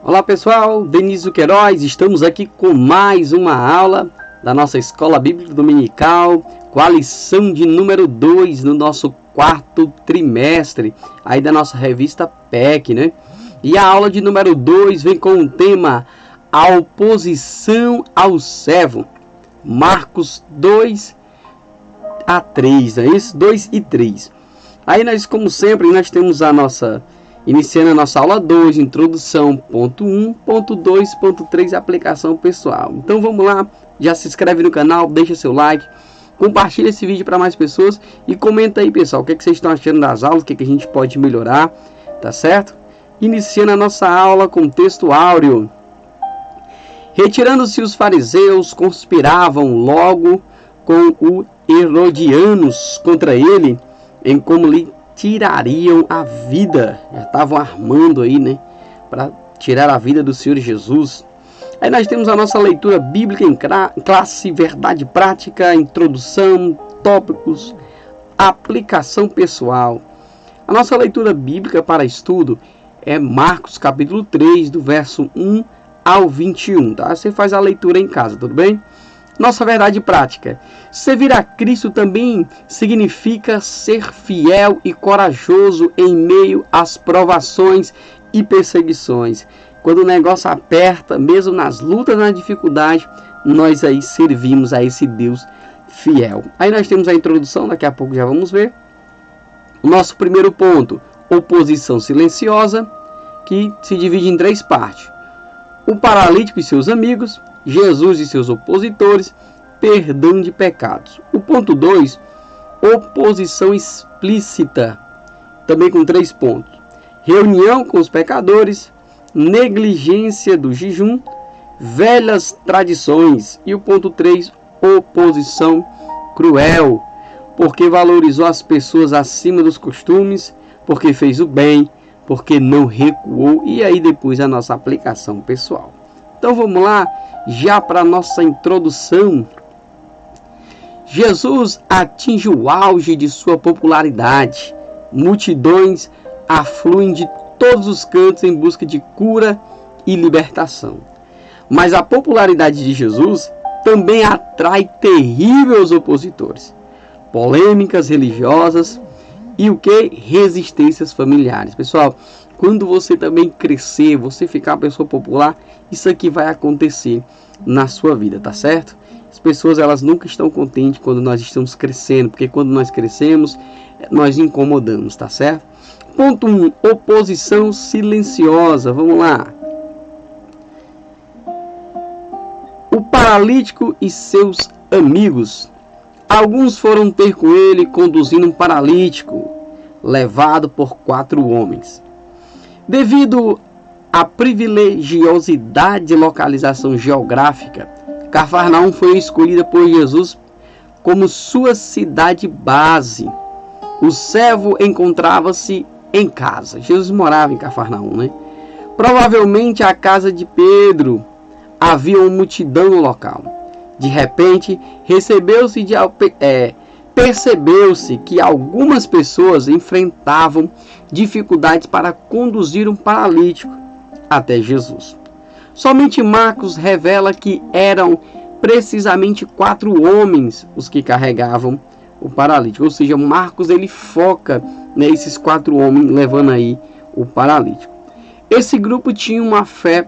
Olá pessoal, Denísio Queiroz, estamos aqui com mais uma aula da nossa Escola Bíblica Dominical, com a lição de número 2 no nosso quarto trimestre, aí da nossa revista PEC, né? E a aula de número 2 vem com o tema A Oposição ao Servo, Marcos 2 a 3, é isso? 2 e 3. Aí nós, como sempre, nós temos iniciando a nossa aula 2, introdução, ponto 1, ponto 2, ponto 3, aplicação pessoal. Então vamos lá, já se inscreve no canal, deixa seu like, compartilha esse vídeo para mais pessoas e comenta aí, pessoal, o que vocês estão achando das aulas, o que a gente pode melhorar, tá certo? Iniciando a nossa aula com texto áureo. Retirando-se os fariseus, conspiravam logo com o Herodianos contra ele, em como lhe tirariam a vida. Já estavam armando aí, né, para tirar a vida do Senhor Jesus. Aí nós temos a nossa leitura bíblica em classe, verdade prática, introdução, tópicos, aplicação pessoal. A nossa leitura bíblica para estudo é Marcos capítulo 3, do verso 1 ao 21, tá? Você faz a leitura em casa, tudo bem? Nossa verdade prática. Servir a Cristo também significa ser fiel e corajoso em meio às provações e perseguições. Quando o negócio aperta, mesmo nas lutas, na dificuldade, nós aí servimos a esse Deus fiel. Aí nós temos a introdução, daqui a pouco já vamos ver. O nosso primeiro ponto, oposição silenciosa, que se divide em 3 partes. O paralítico e seus amigos, Jesus e seus opositores, perdão de pecados. O ponto 2, oposição explícita, também com 3 pontos. Reunião com os pecadores, negligência do jejum, velhas tradições. E o ponto 3, oposição cruel, porque valorizou as pessoas acima dos costumes, porque fez o bem, porque não recuou. E aí depois a nossa aplicação pessoal. Então vamos lá, já para a nossa introdução. Jesus atinge o auge de sua popularidade. Multidões afluem de todos os cantos em busca de cura e libertação. Mas a popularidade de Jesus também atrai terríveis opositores, polêmicas religiosas e o que? Resistências familiares. Pessoal, quando você também crescer, você ficar uma pessoa popular, isso aqui vai acontecer na sua vida, tá certo? As pessoas, elas nunca estão contentes quando nós estamos crescendo, porque quando nós crescemos, nós incomodamos, tá certo? Ponto 1, oposição silenciosa. Vamos lá. O paralítico e seus amigos. Alguns foram ter com ele conduzindo um paralítico, levado por 4 homens. Devido à privilegiosidade de localização geográfica, Cafarnaum foi escolhida por Jesus como sua cidade base. O servo encontrava-se em casa. Jesus morava em Cafarnaum, né? Provavelmente a casa de Pedro. Havia uma multidão no local. De repente, percebeu-se que algumas pessoas enfrentavam dificuldades para conduzir um paralítico até Jesus. Somente Marcos revela que eram precisamente 4 homens os que carregavam o paralítico. Ou seja, Marcos ele foca nesses 4 homens levando aí o paralítico. Esse grupo tinha uma fé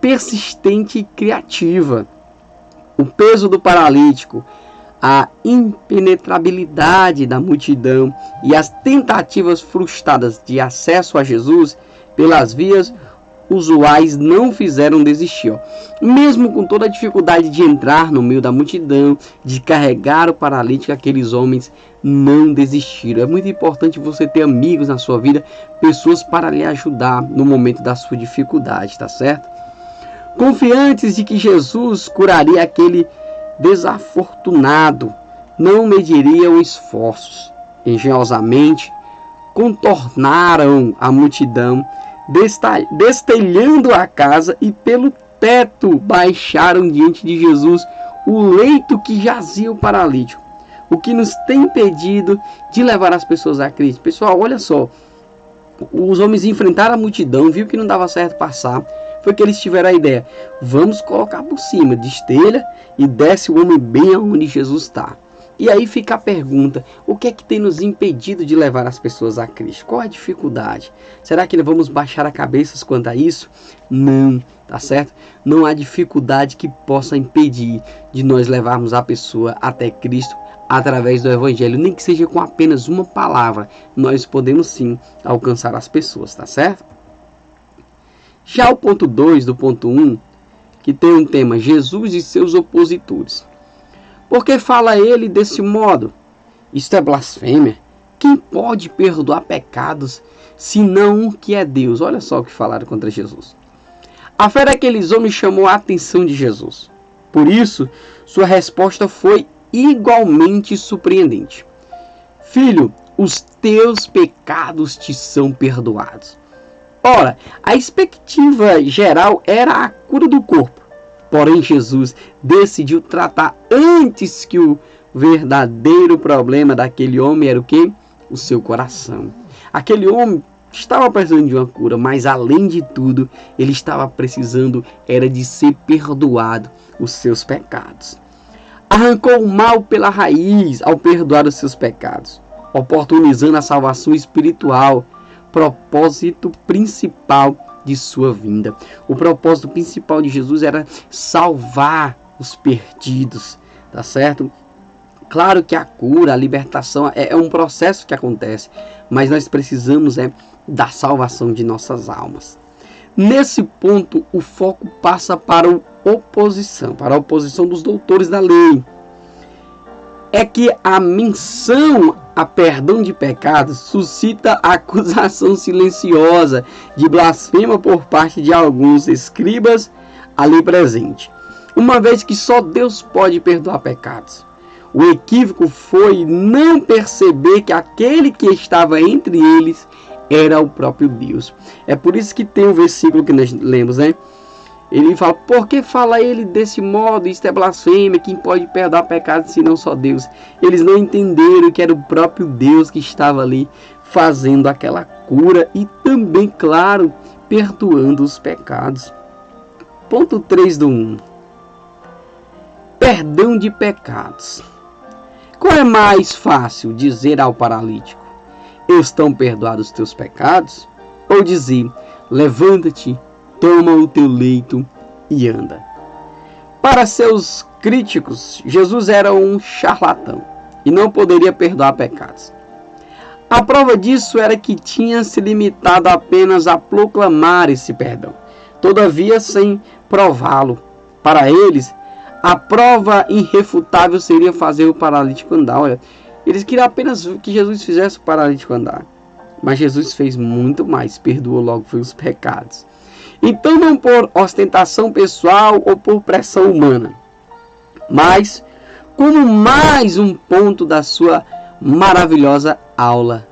persistente e criativa. O peso do paralítico, a impenetrabilidade da multidão e as tentativas frustradas de acesso a Jesus pelas vias usuais não fizeram desistir. Mesmo com toda a dificuldade de entrar no meio da multidão, de carregar o paralítico, aqueles homens não desistiram. É muito importante você ter amigos na sua vida, pessoas para lhe ajudar no momento da sua dificuldade, tá certo? Confiantes de que Jesus curaria aquele desafortunado, não mediriam esforços. Engenhosamente contornaram a multidão, destelhando a casa e pelo teto baixaram diante de Jesus o leito que jazia o paralítico. O que nos tem impedido de levar as pessoas a Cristo. Pessoal, olha só, os homens enfrentaram a multidão, viu que não dava certo passar, foi que eles tiveram a ideia: vamos colocar por cima, destelha e desce o homem bem aonde Jesus está. E aí fica a pergunta: o que é que tem nos impedido de levar as pessoas a Cristo? Qual a dificuldade? Será que vamos baixar a cabeça quanto a isso? Não, tá certo? Não há dificuldade que possa impedir de nós levarmos a pessoa até Cristo através do Evangelho, nem que seja com apenas uma palavra. Nós podemos sim alcançar as pessoas, tá certo? Já o ponto 2 do ponto 1, que tem um tema: Jesus e seus opositores. Por que fala ele desse modo? Isto é blasfêmia. Quem pode perdoar pecados, senão o que é Deus? Olha só o que falaram contra Jesus. A fé daqueles homens chamou a atenção de Jesus. Por isso, sua resposta foi igualmente surpreendente. Filho, os teus pecados te são perdoados. Ora, a expectativa geral era a cura do corpo. Porém, Jesus decidiu tratar antes que o verdadeiro problema daquele homem era o quê? O seu coração. Aquele homem estava precisando de uma cura, mas além de tudo, ele estava precisando era de ser perdoado os seus pecados. Arrancou o mal pela raiz ao perdoar os seus pecados, oportunizando a salvação espiritual, propósito principal de sua vinda. O propósito principal de Jesus era salvar os perdidos, tá certo? Claro que a cura, a libertação é um processo que acontece, mas nós precisamos da salvação de nossas almas. Nesse ponto, o foco passa para a oposição dos doutores da lei. É que a menção a perdão de pecados suscita a acusação silenciosa de blasfema por parte de alguns escribas ali presentes, uma vez que só Deus pode perdoar pecados. O equívoco foi não perceber que aquele que estava entre eles era o próprio Deus. É por isso que tem um versículo que nós lemos, né? Ele fala: por que fala ele desse modo? Isto é blasfêmia. Quem pode perdoar pecados senão só Deus? Eles não entenderam que era o próprio Deus que estava ali fazendo aquela cura e também, claro, perdoando os pecados. Ponto 3 do 1. Perdão de pecados. Qual é mais fácil, dizer ao paralítico: estão perdoados os teus pecados? Ou dizer: levanta-te, toma o teu leito e anda? Para seus críticos, Jesus era um charlatão e não poderia perdoar pecados. A prova disso era que tinha se limitado apenas a proclamar esse perdão, todavia sem prová-lo. Para eles, a prova irrefutável seria fazer o paralítico andar. Olha, eles queriam apenas que Jesus fizesse o paralítico andar, mas Jesus fez muito mais, perdoou logo os pecados. Então, não por ostentação pessoal ou por pressão humana, mas como mais um ponto da sua maravilhosa aula,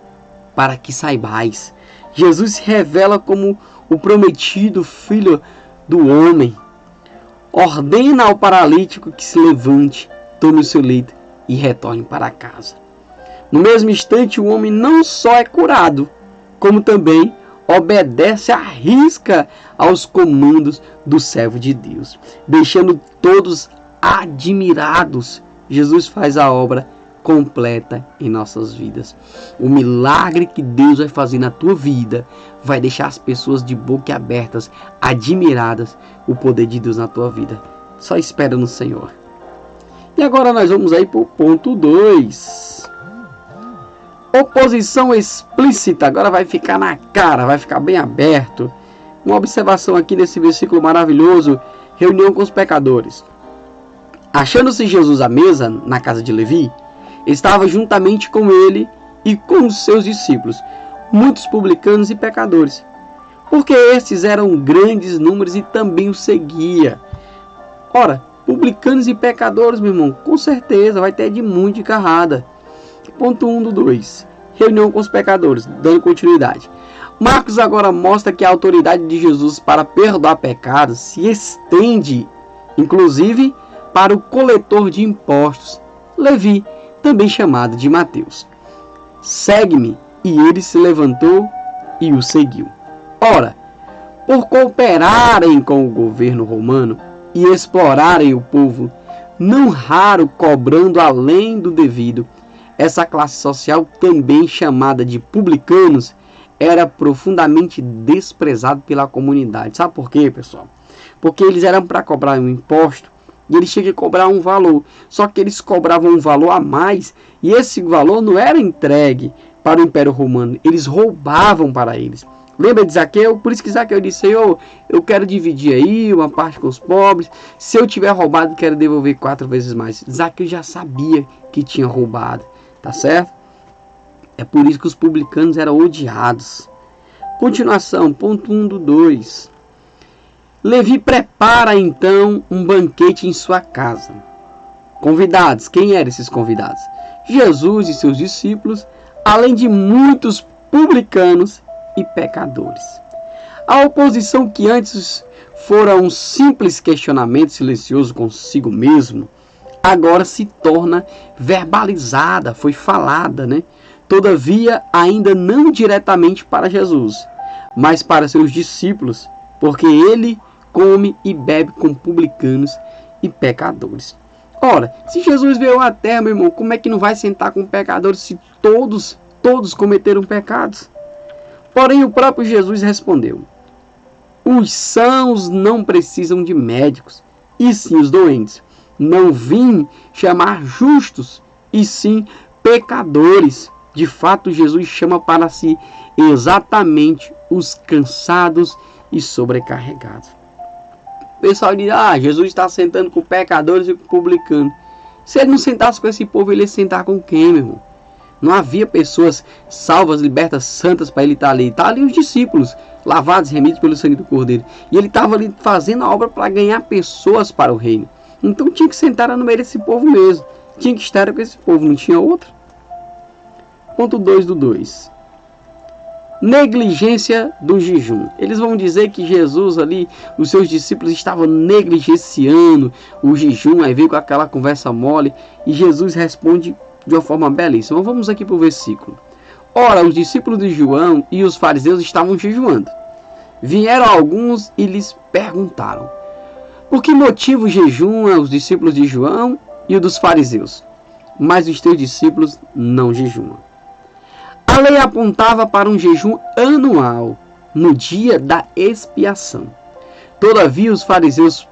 para que saibais, Jesus se revela como o prometido Filho do Homem. Ordena ao paralítico que se levante, tome o seu leito e retorne para casa. No mesmo instante, o homem não só é curado, como também obedece à risca aos comandos do servo de Deus, deixando todos admirados. Jesus faz a obra completa em nossas vidas. O milagre que Deus vai fazer na tua vida vai deixar as pessoas de boca abertas, admiradas, o poder de Deus na tua vida. Só espera no Senhor. E agora nós vamos aí para o ponto 2. Oposição explícita. Agora vai ficar na cara, vai ficar bem aberto. Uma observação aqui nesse versículo maravilhoso: reunião com os pecadores. Achando-se Jesus à mesa na casa de Levi, estava juntamente com ele e com os seus discípulos muitos publicanos e pecadores, porque estes eram grandes números e também o seguia. Ora, publicanos e pecadores, meu irmão, com certeza vai ter de muito de carrada. Ponto 1 do 2. Reunião com os pecadores, dando continuidade. Marcos agora mostra que a autoridade de Jesus para perdoar pecados se estende, inclusive, para o coletor de impostos, Levi, também chamado de Mateus. Segue-me. E ele se levantou e o seguiu. Ora, por cooperarem com o governo romano e explorarem o povo, não raro cobrando além do devido, essa classe social, também chamada de publicanos, era profundamente desprezado pela comunidade. Sabe por quê, pessoal? Porque eles eram para cobrar um imposto e eles tinham que cobrar um valor. Só que eles cobravam um valor a mais e esse valor não era entregue para o Império Romano. Eles roubavam para eles. Lembra de Zaqueu? Por isso que Zaqueu disse: eu quero dividir aí uma parte com os pobres. Se eu tiver roubado, quero devolver 4 vezes mais. Zaqueu já sabia que tinha roubado. Tá certo? É por isso que os publicanos eram odiados. Continuação, ponto 1 do 2. Levi prepara então um banquete em sua casa. Convidados, quem eram esses convidados? Jesus e seus discípulos, além de muitos publicanos e pecadores. A oposição, que antes fora um simples questionamento silencioso consigo mesmo, agora se torna verbalizada, foi falada, né? Todavia, ainda não diretamente para Jesus, mas para seus discípulos, porque ele come e bebe com publicanos e pecadores. Ora, se Jesus veio à terra, meu irmão, como é que não vai sentar com pecadores se todos cometeram pecados? Porém, o próprio Jesus respondeu: os sãos não precisam de médicos, e sim os doentes. Não vim chamar justos, e sim pecadores. De fato, Jesus chama para si exatamente os cansados e sobrecarregados. O pessoal diz: Jesus está sentando com pecadores e com publicanos. Se ele não sentasse com esse povo, ele ia sentar com quem, meu irmão? Não havia pessoas salvas, libertas, santas para ele estar ali. Está ali os discípulos, lavados, remidos pelo sangue do Cordeiro. E ele estava ali fazendo a obra para ganhar pessoas para o reino. Então tinha que sentar no meio desse povo mesmo. Tinha que estar com esse povo, não tinha outro. Ponto 2 do 2. Negligência do jejum. Eles vão dizer que Jesus ali, os seus discípulos estavam negligenciando o jejum. Aí veio com aquela conversa mole. E Jesus responde de uma forma belíssima. Vamos aqui para o versículo. Ora, os discípulos de João e os fariseus estavam jejuando. Vieram alguns e lhes perguntaram: por que motivo jejuam os discípulos de João e os dos fariseus, mas os teus discípulos não jejuam? A lei apontava para um jejum anual, no dia da expiação. Todavia, os fariseus,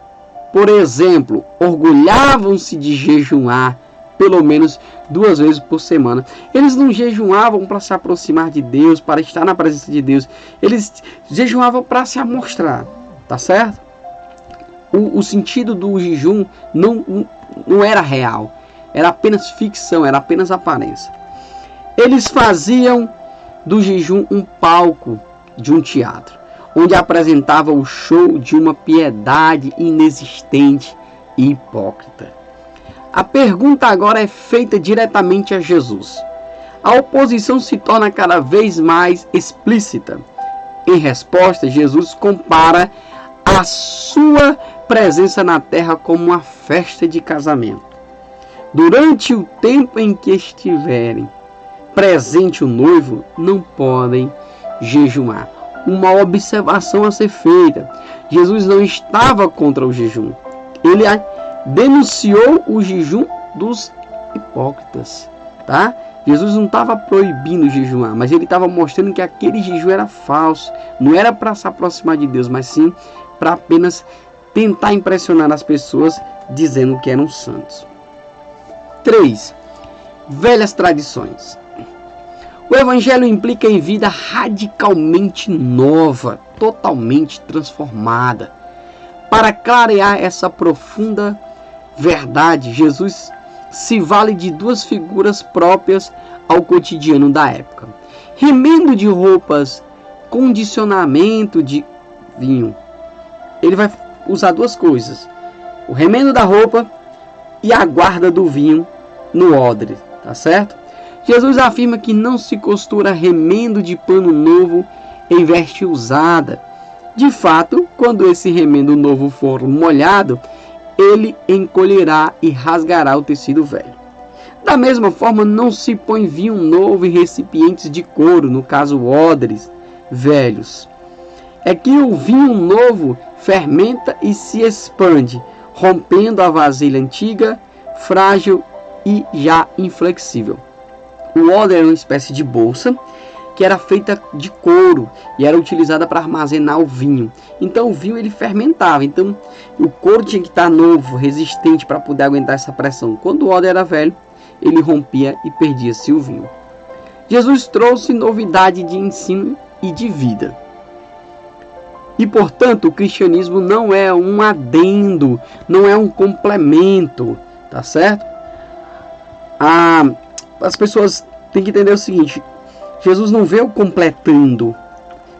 por exemplo, orgulhavam-se de jejuar pelo menos 2 vezes por semana. Eles não jejuavam para se aproximar de Deus, para estar na presença de Deus. Eles jejuavam para se amostrar, tá certo? O sentido do jejum não era real, era apenas ficção, era apenas aparência. Eles faziam do jejum um palco de um teatro, onde apresentava o show de uma piedade inexistente e hipócrita. A pergunta agora é feita diretamente a Jesus. A oposição se torna cada vez mais explícita. Em resposta, Jesus compara a sua presença na terra como uma festa de casamento. Durante o tempo em que estiverem presente o noivo, não podem jejuar. Uma observação a ser feita: Jesus não estava contra o jejum. Ele denunciou o jejum dos hipócritas, tá? Jesus não estava proibindo jejuar, mas ele estava mostrando que aquele jejum era falso. Não era para se aproximar de Deus, mas sim para apenas tentar impressionar as pessoas dizendo que eram santos. 3. Velhas tradições. O Evangelho implica em vida radicalmente nova, totalmente transformada. Para clarear essa profunda verdade, Jesus se vale de 2 figuras próprias ao cotidiano da época: remendo de roupas, condicionamento de vinho. Ele vai usar 2 coisas: o remendo da roupa e a guarda do vinho no odre, tá certo? Jesus afirma que não se costura remendo de pano novo em veste usada. De fato, quando esse remendo novo for molhado, ele encolherá e rasgará o tecido velho. Da mesma forma, não se põe vinho novo em recipientes de couro, no caso odres, velhos. É que o vinho novo fermenta e se expande, rompendo a vasilha antiga, frágil e já inflexível. O odre era uma espécie de bolsa que era feita de couro e era utilizada para armazenar o vinho. Então o vinho ele fermentava, então o couro tinha que estar novo, resistente para poder aguentar essa pressão. Quando o odre era velho, ele rompia e perdia-se o vinho. Jesus trouxe novidade de ensino e de vida. E, portanto, o cristianismo não é um adendo, não é um complemento, tá certo? As pessoas têm que entender o seguinte: Jesus não veio completando,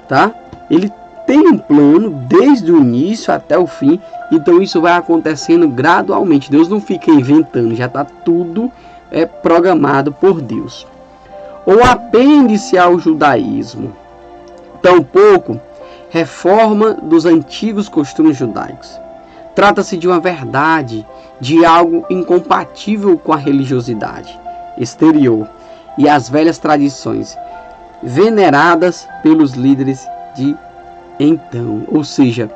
tá? Ele tem um plano desde o início até o fim, então isso vai acontecendo gradualmente. Deus não fica inventando, já está tudo programado por Deus. Ou apêndice ao judaísmo, tampouco reforma dos antigos costumes judaicos. Trata-se de uma verdade, de algo incompatível com a religiosidade exterior e as velhas tradições veneradas pelos líderes de então. Ou seja,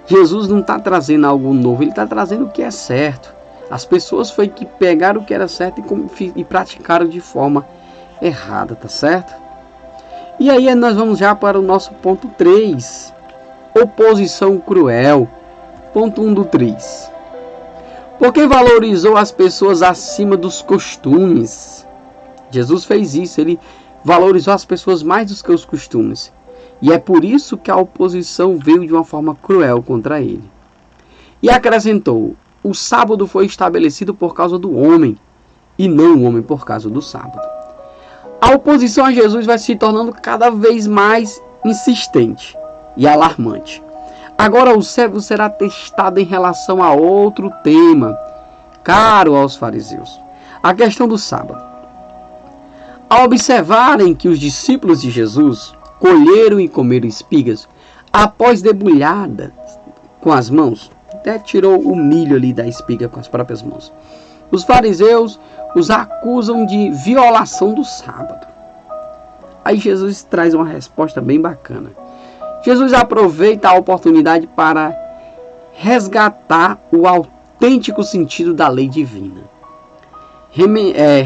Jesus não está trazendo algo novo, ele está trazendo o que é certo. As pessoas foi que pegaram o que era certo e praticaram de forma errada, tá certo? E aí nós vamos já para o nosso ponto 3. Oposição cruel. Ponto 1 do 3. Porque valorizou as pessoas acima dos costumes. Jesus fez isso, ele valorizou as pessoas mais do que os costumes. E é por isso que a oposição veio de uma forma cruel contra ele. E acrescentou: o sábado foi estabelecido por causa do homem, e não o homem por causa do sábado. A oposição a Jesus vai se tornando cada vez mais insistente e alarmante. Agora o servo será testado em relação a outro tema, caro aos fariseus: a questão do sábado. Ao observarem que os discípulos de Jesus colheram e comeram espigas após debulhadas com as mãos, até tirou o milho ali da espiga com as próprias mãos, os fariseus os acusam de violação do sábado. Aí Jesus traz uma resposta bem bacana. Jesus aproveita a oportunidade para resgatar o autêntico sentido da lei divina,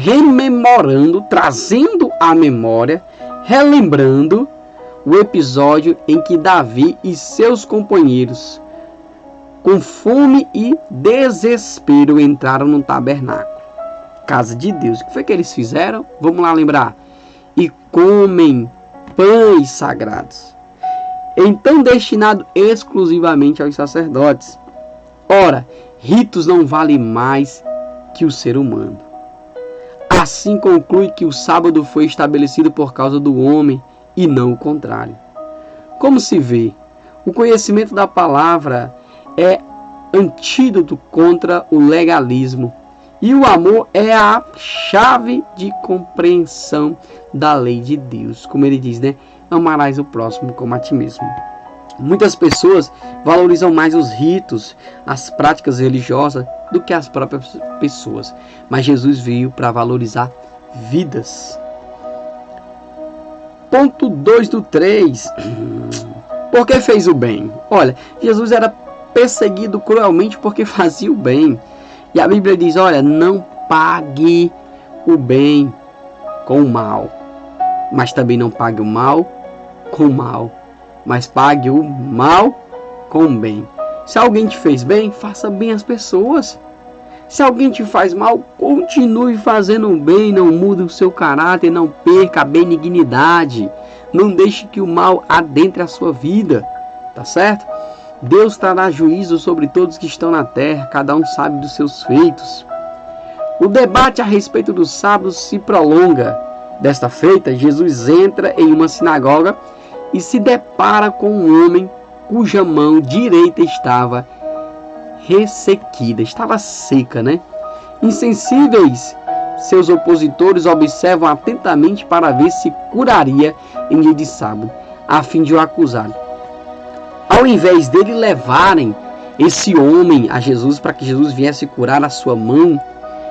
rememorando, trazendo à memória, relembrando o episódio em que Davi e seus companheiros, com fome e desespero, entraram no tabernáculo, casa de Deus. O que foi que eles fizeram? Vamos lá lembrar. E comem pães sagrados, então destinado exclusivamente aos sacerdotes. Ora, ritos não valem mais que o ser humano. Assim conclui que o sábado foi estabelecido por causa do homem e não o contrário. Como se vê, o conhecimento da palavra é antídoto contra o legalismo, e o amor é a chave de compreensão da lei de Deus. Como ele diz, né? Amarás o próximo como a ti mesmo. Muitas pessoas valorizam mais os ritos, as práticas religiosas, do que as próprias pessoas. Mas Jesus veio para valorizar vidas. Ponto 2 do 3. Por que fez o bem? Olha, Jesus era perseguido cruelmente porque fazia o bem. E a Bíblia diz, olha, não pague o bem com o mal, mas também não pague o mal com o mal, mas pague o mal com o bem. Se alguém te fez bem, faça bem às pessoas. Se alguém te faz mal, continue fazendo o bem, não mude o seu caráter, não perca a benignidade, não deixe que o mal adentre a sua vida, tá certo? Deus trará juízo sobre todos que estão na terra, cada um sabe dos seus feitos. O debate a respeito do sábado se prolonga. Desta feita, Jesus entra em uma sinagoga e se depara com um homem cuja mão direita estava ressequida, estava seca, né? Insensíveis, seus opositores observam atentamente para ver se curaria em dia de sábado, a fim de o acusar. Ao invés dele levarem esse homem a Jesus para que Jesus viesse curar a sua mão,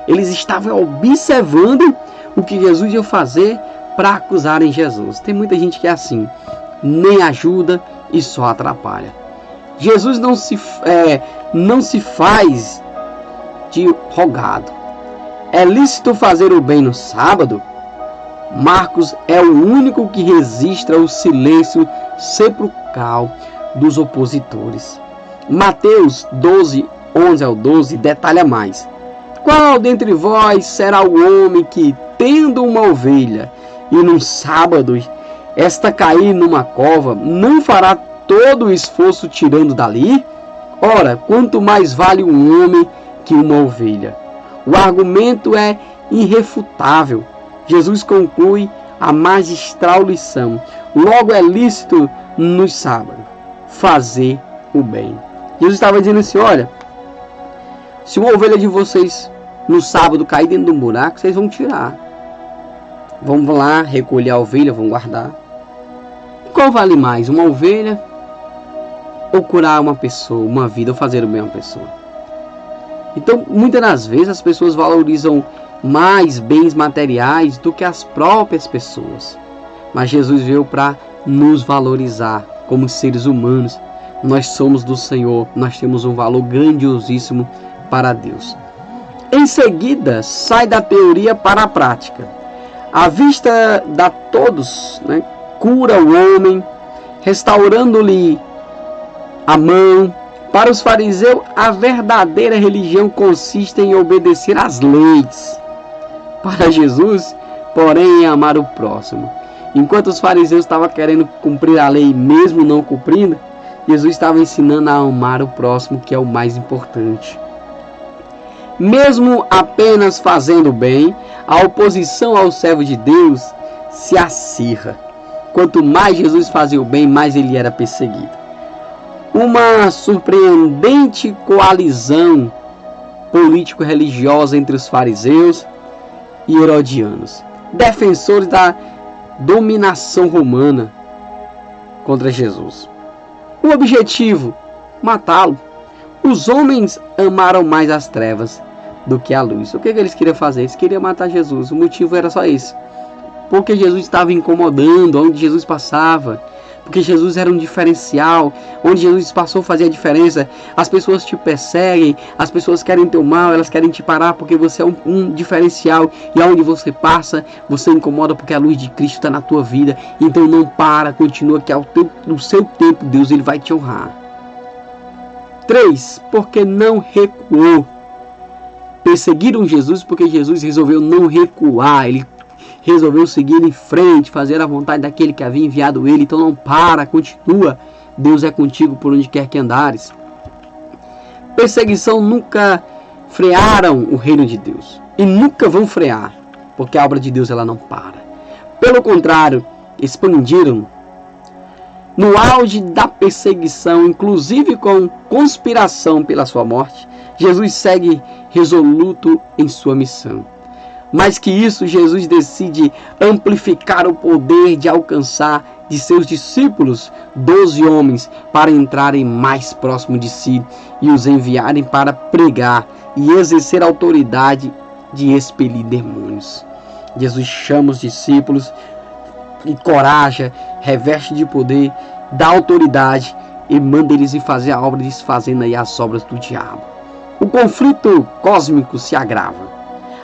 eles estavam observando o que Jesus ia fazer para acusarem Jesus. Tem muita gente que é assim, nem ajuda e só atrapalha. Jesus não se faz de rogado. É lícito fazer o bem no sábado? Marcos é o único que registra o silêncio sepulcral dos opositores. Mateus 12, 11 ao 12 detalha mais. Qual dentre vós será o homem que, tendo uma ovelha, e num sábado esta cair numa cova, não fará todo o esforço tirando dali? Ora, quanto mais vale um homem que uma ovelha? O argumento é irrefutável. Jesus conclui a magistral lição. Logo é lícito no sábado fazer o bem. Jesus estava dizendo assim, olha, se uma ovelha de vocês no sábado cair dentro de um buraco, vocês vão tirar. Vamos lá, recolher a ovelha, vão guardar. Qual vale mais, uma ovelha ou curar uma pessoa, uma vida, ou fazer o bem a uma pessoa? Então, muitas das vezes as pessoas valorizam mais bens materiais do que as próprias pessoas. Mas Jesus veio para nos valorizar como seres humanos. Nós somos do Senhor, nós temos um valor grandiosíssimo para Deus. Em seguida, sai da teoria para a prática. À vista de todos, cura o homem, restaurando-lhe a mão. Para os fariseus, a verdadeira religião consiste em obedecer às leis. Para Jesus, porém, é amar o próximo. Enquanto os fariseus estavam querendo cumprir a lei, mesmo não cumprindo, Jesus estava ensinando a amar o próximo, que é o mais importante. Mesmo apenas fazendo bem, a oposição ao servo de Deus se acirra. Quanto mais Jesus fazia o bem, mais ele era perseguido. Uma surpreendente coalizão político-religiosa entre os fariseus e herodianos, defensores da dominação romana contra Jesus. O objetivo, matá-lo. Os homens amaram mais as trevas do que a luz. O que eles queriam fazer? Eles queriam matar Jesus. O motivo era só esse. Porque Jesus estava incomodando onde Jesus passava. Porque Jesus era um diferencial. Onde Jesus passou fazia a diferença. As pessoas te perseguem. As pessoas querem teu mal. Elas querem te parar porque você é um diferencial. E aonde você passa, você incomoda porque a luz de Cristo está na tua vida. Então não para, continua que no seu tempo Deus ele vai te honrar. 3. Porque não recuou. Perseguiram Jesus porque Jesus resolveu não recuar. Ele resolveu seguir em frente, fazer a vontade daquele que havia enviado ele. Então não para, continua. Deus é contigo por onde quer que andares. Perseguição nunca frearam o reino de Deus. E nunca vão frear. Porque a obra de Deus ela não para. Pelo contrário, expandiram. No auge da perseguição, inclusive com conspiração pela sua morte, Jesus segue resoluto em sua missão. Mais que isso, Jesus decide amplificar o poder de alcançar de seus discípulos 12 homens para entrarem mais próximo de si e os enviarem para pregar e exercer a autoridade de expelir demônios. Jesus chama os discípulos, encoraja, reveste de poder, dá autoridade e manda eles ir fazer a obra, desfazendo aí as obras do diabo. O conflito cósmico se agrava.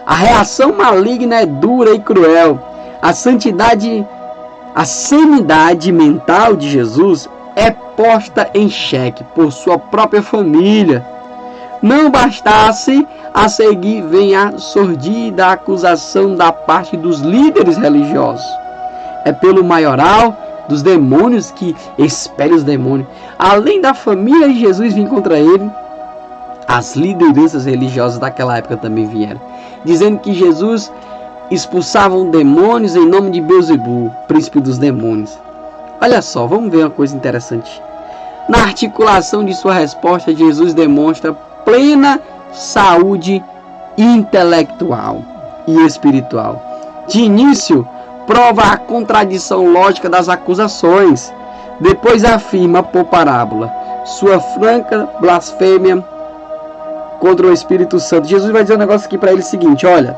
A reação maligna é dura e cruel. A sanidade mental de Jesus é posta em xeque por sua própria família. Não bastasse, a seguir vem a sordida acusação da parte dos líderes religiosos. É pelo maioral dos demônios que expele os demônios. Além da família de Jesus vir contra ele, as lideranças religiosas daquela época também vieram, dizendo que Jesus expulsava demônios em nome de Beelzebul, príncipe dos demônios. Olha só, vamos ver uma coisa interessante. Na articulação de sua resposta, Jesus demonstra plena saúde intelectual e espiritual. De início, prova a contradição lógica das acusações. Depois afirma por parábola sua franca blasfêmia contra o Espírito Santo. Jesus vai dizer um negócio aqui para ele seguinte, olha.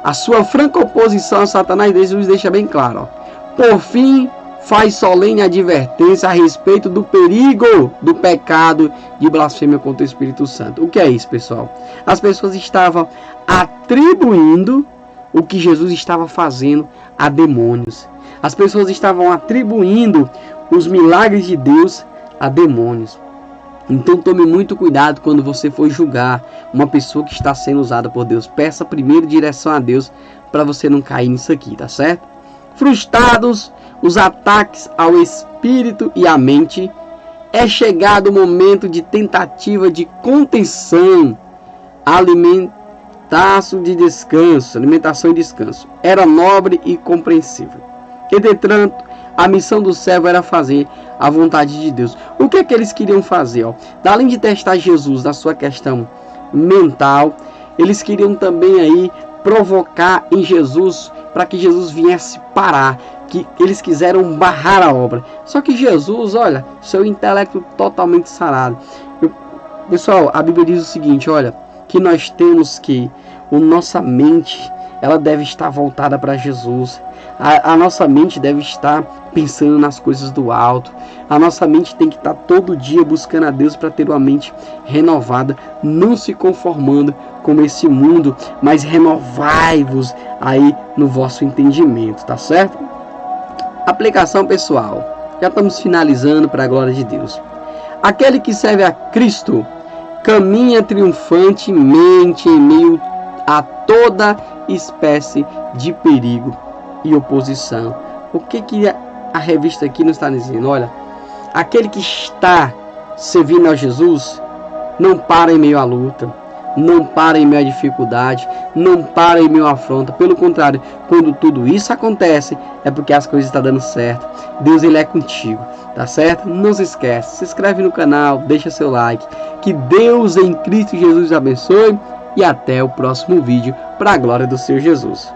A sua franca oposição a Satanás, Jesus deixa bem claro. Ó. Por fim, faz solene advertência a respeito do perigo do pecado de blasfêmia contra o Espírito Santo. O que é isso, pessoal? As pessoas estavam atribuindo o que Jesus estava fazendo a demônios. As pessoas estavam atribuindo os milagres de Deus a demônios. Então tome muito cuidado quando você for julgar uma pessoa que está sendo usada por Deus. Peça primeiro direção a Deus para você não cair nisso aqui, tá certo? Frustrados os ataques ao espírito e à mente, é chegado o momento de tentativa de contenção, alimentação e descanso. Era nobre e compreensível. Entretanto, a missão do servo era fazer a vontade de Deus. O que é que eles queriam fazer? Além de testar Jesus na sua questão mental, eles queriam também aí provocar em Jesus para que Jesus viesse parar, que eles quiseram barrar a obra. Só que Jesus, olha, seu intelecto totalmente sarado. Pessoal, a Bíblia diz o seguinte, olha, que nós temos que, nossa mente, ela deve estar voltada para Jesus. A nossa mente deve estar pensando nas coisas do alto. A nossa mente tem que estar todo dia buscando a Deus para ter uma mente renovada, não se conformando com esse mundo, mas renovai-vos aí no vosso entendimento, tá certo? Aplicação pessoal. Já estamos finalizando para a glória de Deus. Aquele que serve a Cristo caminha triunfantemente em meio a toda espécie de perigo e oposição. O que a revista aqui nos está dizendo? Olha, aquele que está servindo a Jesus não para em meio à luta, não para em meio à dificuldade, não para em meio à afronta. Pelo contrário, quando tudo isso acontece, é porque as coisas estão dando certo. Deus, ele é contigo, tá certo? Não se esquece, se inscreve no canal, deixa seu like. Que Deus em Cristo Jesus abençoe e até o próximo vídeo para a glória do Senhor Jesus.